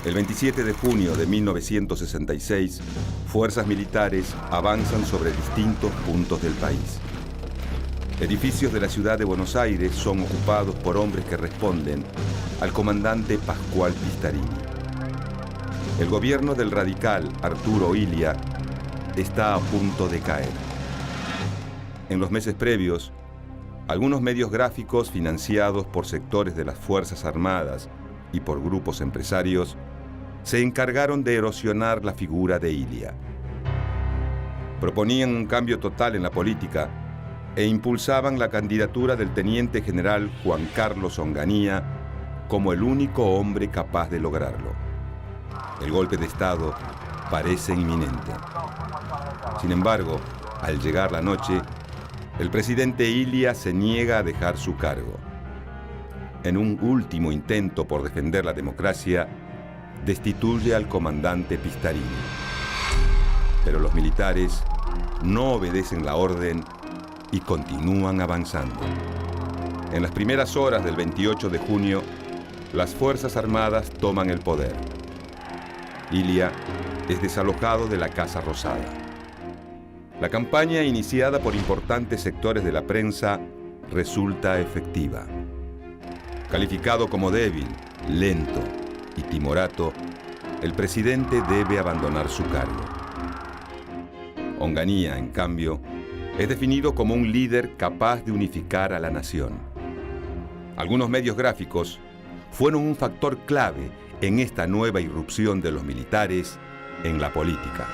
El 27 de junio de 1966, fuerzas militares avanzan sobre distintos puntos del país. Edificios de la ciudad de Buenos Aires son ocupados por hombres que responden al comandante Pascual Pistarini. El gobierno del radical Arturo Illia está a punto de caer. En los meses previos, algunos medios gráficos financiados por sectores de las Fuerzas Armadas y por grupos empresarios se encargaron de erosionar la figura de Illia. Proponían un cambio total en la política e impulsaban la candidatura del teniente general Juan Carlos Onganía como el único hombre capaz de lograrlo. El golpe de Estado parece inminente. Sin embargo, al llegar la noche, el presidente Illia se niega a dejar su cargo. En un último intento por defender la democracia, destituye al comandante Pistarini. Pero los militares no obedecen la orden y continúan avanzando. En las primeras horas del 28 de junio, las Fuerzas Armadas toman el poder. Illia es desalojado de la Casa Rosada. La campaña iniciada por importantes sectores de la prensa resulta efectiva. Calificado como débil, lento y timorato, el presidente debe abandonar su cargo. Onganía, en cambio, es definido como un líder capaz de unificar a la nación. Algunos medios gráficos fueron un factor clave en esta nueva irrupción de los militares en la política.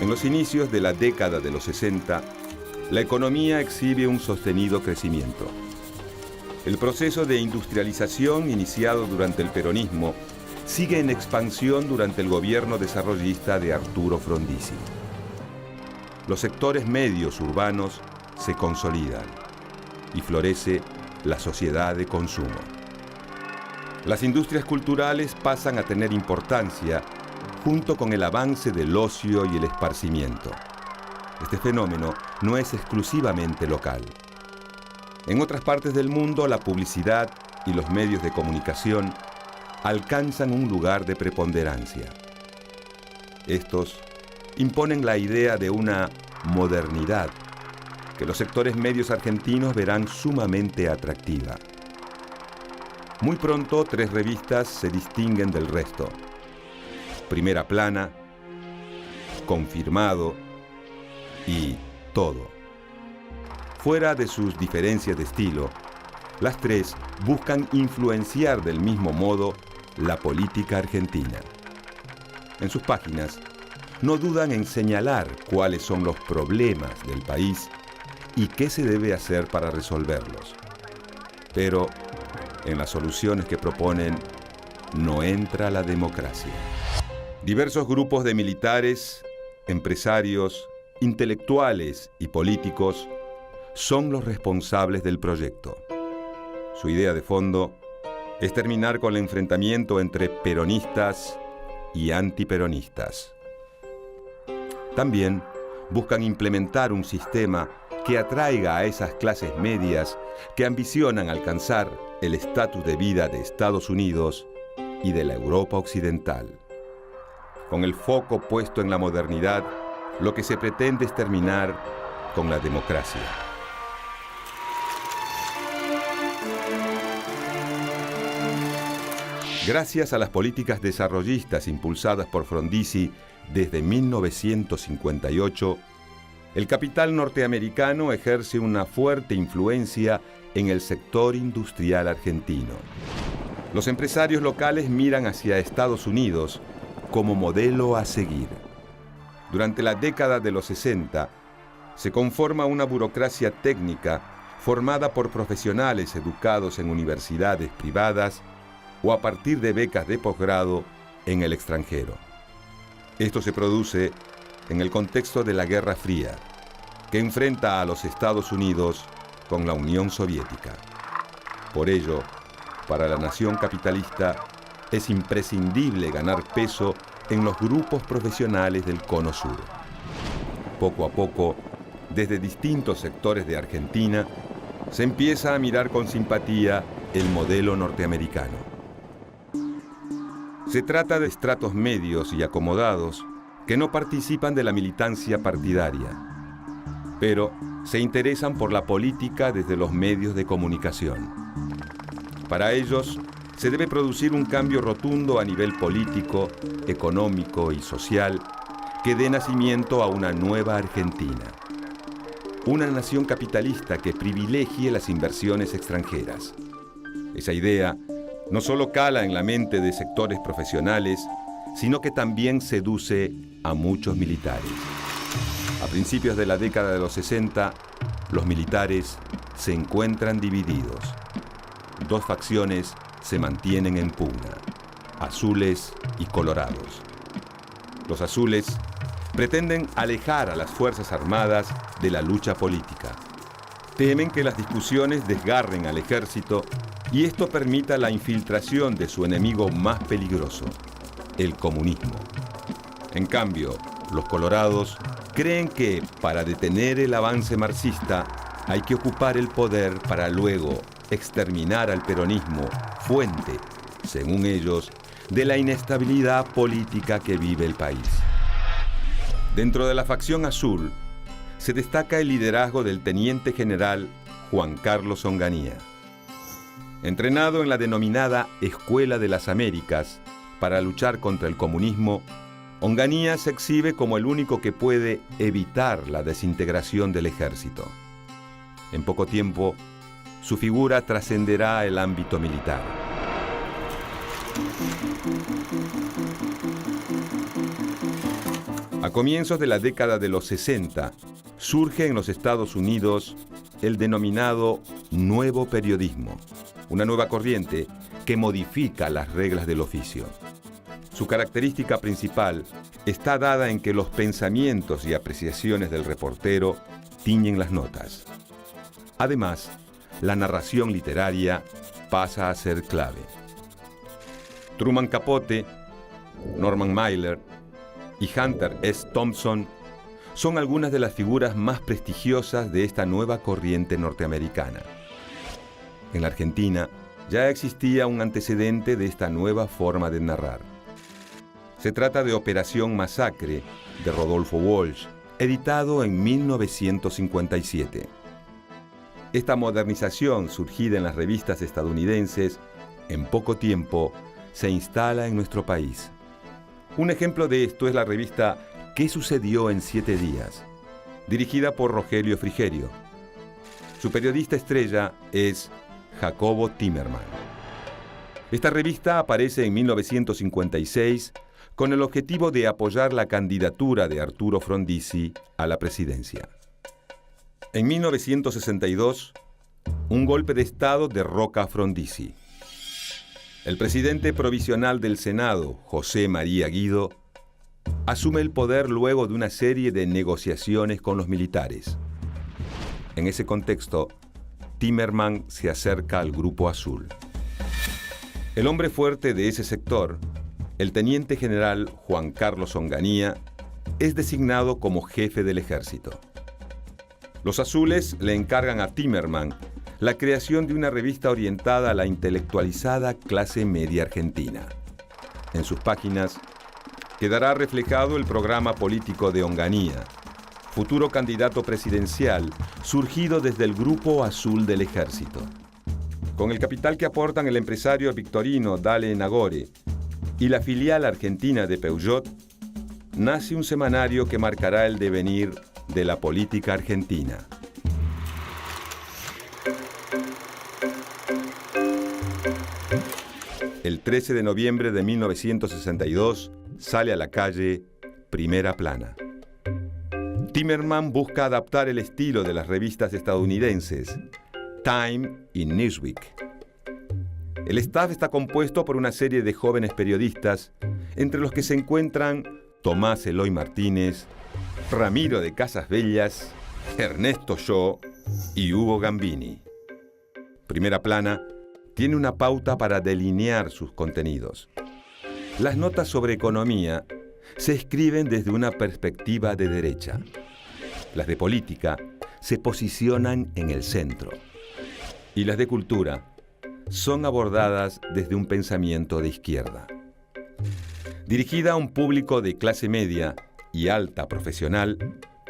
En los inicios de la década de los 60, la economía exhibe un sostenido crecimiento. El proceso de industrialización iniciado durante el peronismo sigue en expansión durante el gobierno desarrollista de Arturo Frondizi. Los sectores medios urbanos se consolidan y florece la sociedad de consumo. Las industrias culturales pasan a tener importancia junto con el avance del ocio y el esparcimiento. Este fenómeno no es exclusivamente local. En otras partes del mundo, la publicidad y los medios de comunicación alcanzan un lugar de preponderancia. Estos imponen la idea de una modernidad que los sectores medios argentinos verán sumamente atractiva. Muy pronto, 3 revistas se distinguen del resto: Primera Plana, Confirmado y Todo. Fuera de sus diferencias de estilo, las 3 buscan influenciar del mismo modo la política argentina. En sus páginas no dudan en señalar cuáles son los problemas del país y qué se debe hacer para resolverlos. Pero en las soluciones que proponen no entra la democracia. Diversos grupos de militares, empresarios, intelectuales y políticos son los responsables del proyecto. Su idea de fondo es terminar con el enfrentamiento entre peronistas y antiperonistas. También buscan implementar un sistema que atraiga a esas clases medias que ambicionan alcanzar el estatus de vida de Estados Unidos y de la Europa occidental. Con el foco puesto en la modernidad, lo que se pretende es terminar con la democracia. Gracias a las políticas desarrollistas impulsadas por Frondizi desde 1958, el capital norteamericano ejerce una fuerte influencia en el sector industrial argentino. Los empresarios locales miran hacia Estados Unidos como modelo a seguir. Durante la década de los 60, se conforma una burocracia técnica formada por profesionales educados en universidades privadas o a partir de becas de posgrado en el extranjero. Esto se produce en el contexto de la Guerra Fría, que enfrenta a los Estados Unidos con la Unión Soviética. Por ello, para la nación capitalista, es imprescindible ganar peso en los grupos profesionales del Cono Sur. Poco a poco, desde distintos sectores de Argentina, se empieza a mirar con simpatía el modelo norteamericano. Se trata de estratos medios y acomodados que no participan de la militancia partidaria, pero se interesan por la política desde los medios de comunicación. Para ellos, se debe producir un cambio rotundo a nivel político, económico y social que dé nacimiento a una nueva Argentina. Una nación capitalista que privilegie las inversiones extranjeras. Esa idea no solo cala en la mente de sectores profesionales, sino que también seduce a muchos militares. A principios de la década de los 60, los militares se encuentran divididos. Dos facciones se mantienen en pugna, azules y colorados. Los azules pretenden alejar a las Fuerzas Armadas de la lucha política. Temen que las discusiones desgarren al ejército y esto permita la infiltración de su enemigo más peligroso, el comunismo. En cambio, los colorados creen que para detener el avance marxista hay que ocupar el poder para luego exterminar al peronismo, fuente, según ellos, de la inestabilidad política que vive el país. Dentro de la facción azul, se destaca el liderazgo del teniente general Juan Carlos Onganía. Entrenado en la denominada Escuela de las Américas para luchar contra el comunismo, Onganía se exhibe como el único que puede evitar la desintegración del ejército. En poco tiempo, su figura trascenderá el ámbito militar. A comienzos de la década de los 60, surge en los Estados Unidos el denominado Nuevo Periodismo, una nueva corriente que modifica las reglas del oficio. Su característica principal está dada en que los pensamientos y apreciaciones del reportero tiñen las notas. Además, la narración literaria pasa a ser clave. Truman Capote, Norman Mailer y Hunter S. Thompson son algunas de las figuras más prestigiosas de esta nueva corriente norteamericana. En la Argentina ya existía un antecedente de esta nueva forma de narrar. Se trata de Operación Masacre, de Rodolfo Walsh, editado en 1957. Esta modernización, surgida en las revistas estadounidenses, en poco tiempo se instala en nuestro país. Un ejemplo de esto es la revista ¿Qué sucedió en 7 días?, dirigida por Rogelio Frigerio. Su periodista estrella es Jacobo Timerman. Esta revista aparece en 1956 con el objetivo de apoyar la candidatura de Arturo Frondizi a la presidencia. En 1962, un golpe de Estado derroca a Frondizi. El presidente provisional del Senado, José María Guido, asume el poder luego de una serie de negociaciones con los militares. En ese contexto, Timerman se acerca al Grupo Azul. El hombre fuerte de ese sector, el teniente general Juan Carlos Onganía, es designado como jefe del ejército. Los azules le encargan a Timerman la creación de una revista orientada a la intelectualizada clase media argentina. En sus páginas quedará reflejado el programa político de Onganía, futuro candidato presidencial surgido desde el Grupo Azul del Ejército. Con el capital que aportan el empresario victorino Dale Nagore y la filial argentina de Peugeot, nace un semanario que marcará el devenir de la política argentina. El 13 de noviembre de 1962 sale a la calle Primera Plana. Timerman busca adaptar el estilo de las revistas estadounidenses Time y Newsweek. El staff está compuesto por una serie de jóvenes periodistas, entre los que se encuentran Tomás Eloy Martínez, Ramiro de Casas Bellas, Ernesto Shaw y Hugo Gambini. Primera Plana tiene una pauta para delinear sus contenidos. Las notas sobre economía se escriben desde una perspectiva de derecha. Las de política se posicionan en el centro. Y las de cultura son abordadas desde un pensamiento de izquierda. Dirigida a un público de clase media y alta profesional,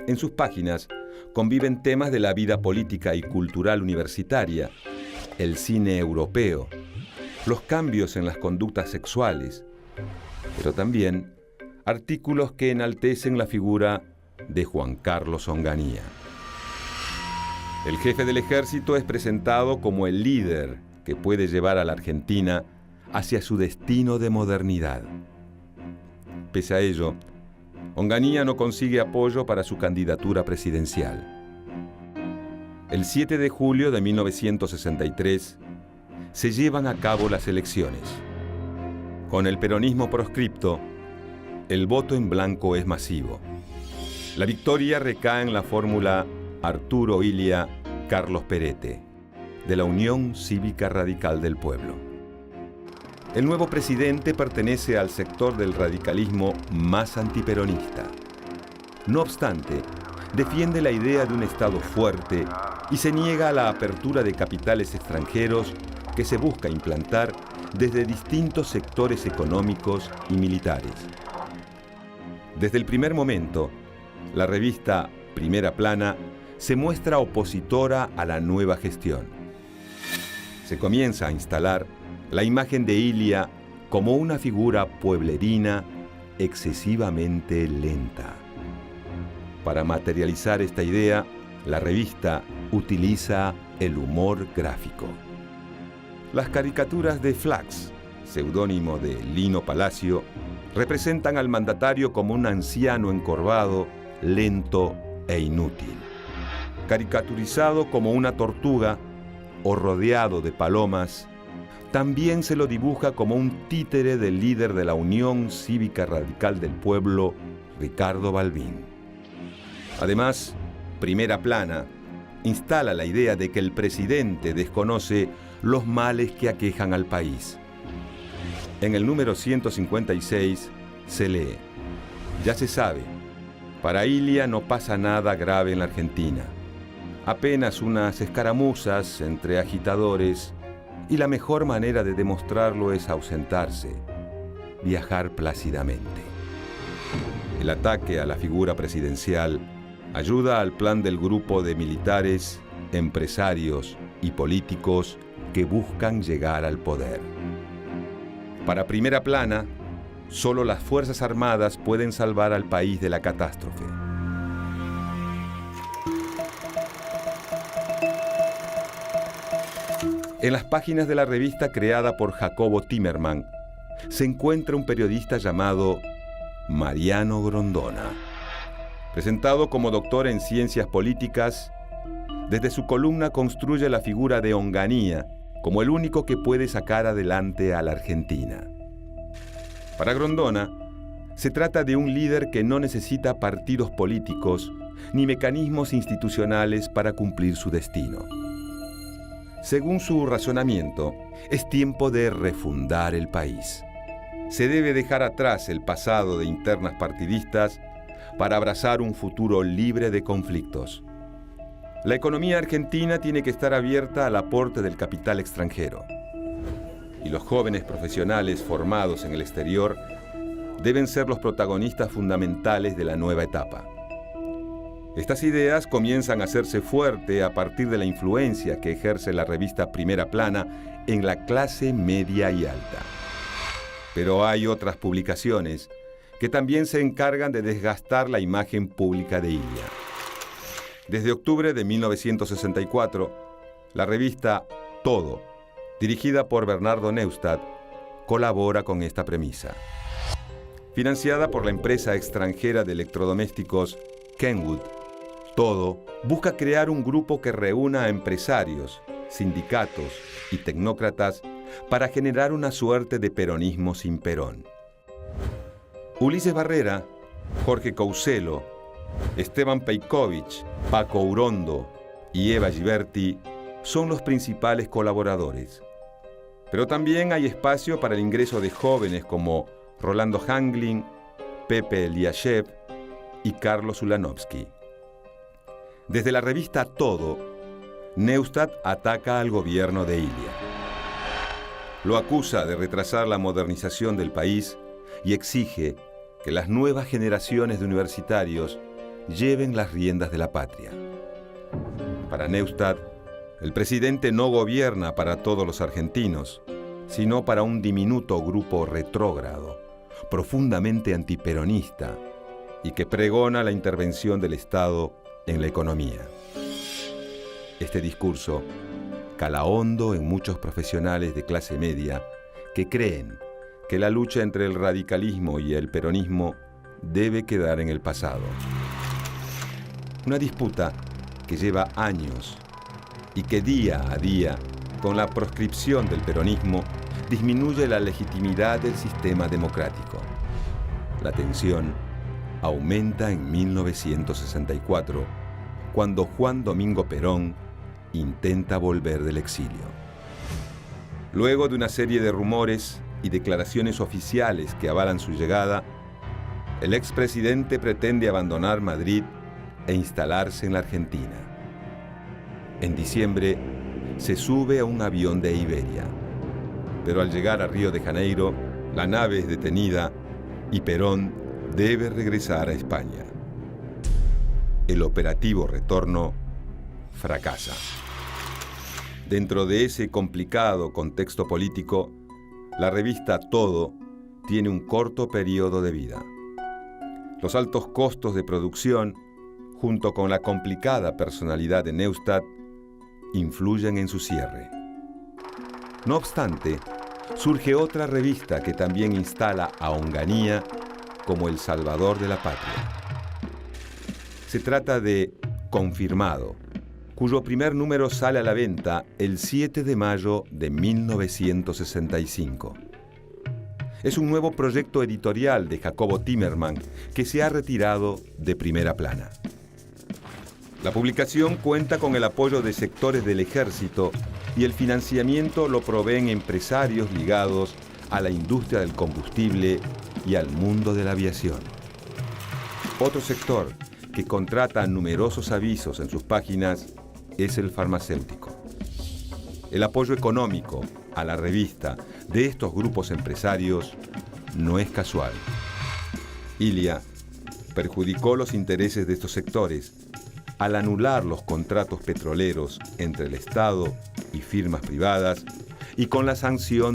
en sus páginas conviven temas de la vida política y cultural universitaria, el cine europeo, los cambios en las conductas sexuales, pero también artículos que enaltecen la figura de Juan Carlos Onganía. El jefe del ejército es presentado como el líder que puede llevar a la Argentina hacia su destino de modernidad. Pese a ello, Onganía no consigue apoyo para su candidatura presidencial. El 7 de julio de 1963 se llevan a cabo las elecciones. Con el peronismo proscripto, el voto en blanco es masivo. La victoria recae en la fórmula Arturo Illia Carlos Perete, de la Unión Cívica Radical del Pueblo. El nuevo presidente pertenece al sector del radicalismo más antiperonista. No obstante, defiende la idea de un Estado fuerte y se niega a la apertura de capitales extranjeros que se busca implantar desde distintos sectores económicos y militares. Desde el primer momento, la revista Primera Plana se muestra opositora a la nueva gestión. Se comienza a instalar la imagen de Illia como una figura pueblerina excesivamente lenta. Para materializar esta idea, la revista utiliza el humor gráfico. Las caricaturas de Flax, seudónimo de Lino Palacio, representan al mandatario como un anciano encorvado, lento e inútil. Caricaturizado como una tortuga o rodeado de palomas, también se lo dibuja como un títere del líder de la Unión Cívica Radical del Pueblo, Ricardo Balbín. Además, Primera Plana instala la idea de que el presidente desconoce los males que aquejan al país. En el número 156 se lee: ya se sabe, para Illia no pasa nada grave en la Argentina. Apenas unas escaramuzas entre agitadores y la mejor manera de demostrarlo es ausentarse, viajar plácidamente. El ataque a la figura presidencial ayuda al plan del grupo de militares, empresarios y políticos que buscan llegar al poder. Para Primera Plana, solo las Fuerzas Armadas pueden salvar al país de la catástrofe. En las páginas de la revista creada por Jacobo Timerman se encuentra un periodista llamado Mariano Grondona. Presentado como doctor en ciencias políticas, desde su columna construye la figura de Onganía como el único que puede sacar adelante a la Argentina. Para Grondona, se trata de un líder que no necesita partidos políticos ni mecanismos institucionales para cumplir su destino. Según su razonamiento, es tiempo de refundar el país. Se debe dejar atrás el pasado de internas partidistas para abrazar un futuro libre de conflictos. La economía argentina tiene que estar abierta al aporte del capital extranjero. Y los jóvenes profesionales formados en el exterior deben ser los protagonistas fundamentales de la nueva etapa. Estas ideas comienzan a hacerse fuerte a partir de la influencia que ejerce la revista Primera Plana en la clase media y alta. Pero hay otras publicaciones que también se encargan de desgastar la imagen pública de Illia. Desde octubre de 1964, la revista Todo, dirigida por Bernardo Neustadt, colabora con esta premisa. Financiada por la empresa extranjera de electrodomésticos Kenwood, Todo busca crear un grupo que reúna a empresarios, sindicatos y tecnócratas para generar una suerte de peronismo sin Perón. Ulises Barrera, Jorge Couselo, Esteban Pejković, Paco Urondo y Eva Giberti son los principales colaboradores. Pero también hay espacio para el ingreso de jóvenes como Rolando Hanglin, Pepe Eliashev y Carlos Ulanovsky. Desde la revista Todo, Neustadt ataca al gobierno de Ilia. Lo acusa de retrasar la modernización del país y exige que las nuevas generaciones de universitarios lleven las riendas de la patria. Para Neustadt, el presidente no gobierna para todos los argentinos, sino para un diminuto grupo retrógrado, profundamente antiperonista y que pregona la intervención del Estado en la economía. Este discurso cala hondo en muchos profesionales de clase media que creen que la lucha entre el radicalismo y el peronismo debe quedar en el pasado. Una disputa que lleva años y que día a día, con la proscripción del peronismo, disminuye la legitimidad del sistema democrático. La tensión aumenta en 1964, cuando Juan Domingo Perón intenta volver del exilio. Luego de una serie de rumores y declaraciones oficiales que avalan su llegada, el expresidente pretende abandonar Madrid e instalarse en la Argentina. En diciembre, se sube a un avión de Iberia, pero al llegar a Río de Janeiro, la nave es detenida y Perón debe regresar a España. El operativo retorno fracasa. Dentro de ese complicado contexto político, la revista Todo tiene un corto periodo de vida. Los altos costos de producción, junto con la complicada personalidad de Neustadt, influyen en su cierre. No obstante, surge otra revista que también instala a Onganía como el salvador de la patria. Se trata de Confirmado, cuyo primer número sale a la venta el 7 de mayo de 1965. Es un nuevo proyecto editorial de Jacobo Timerman que se ha retirado de primera plana. La publicación cuenta con el apoyo de sectores del ejército y el financiamiento lo proveen empresarios ligados a la industria del combustible y al mundo de la aviación. Otro sector que contrata numerosos avisos en sus páginas es el farmacéutico. El apoyo económico a la revista de estos grupos empresarios no es casual. Ilia perjudicó los intereses de estos sectores al anular los contratos petroleros entre el Estado y firmas privadas y con la sanción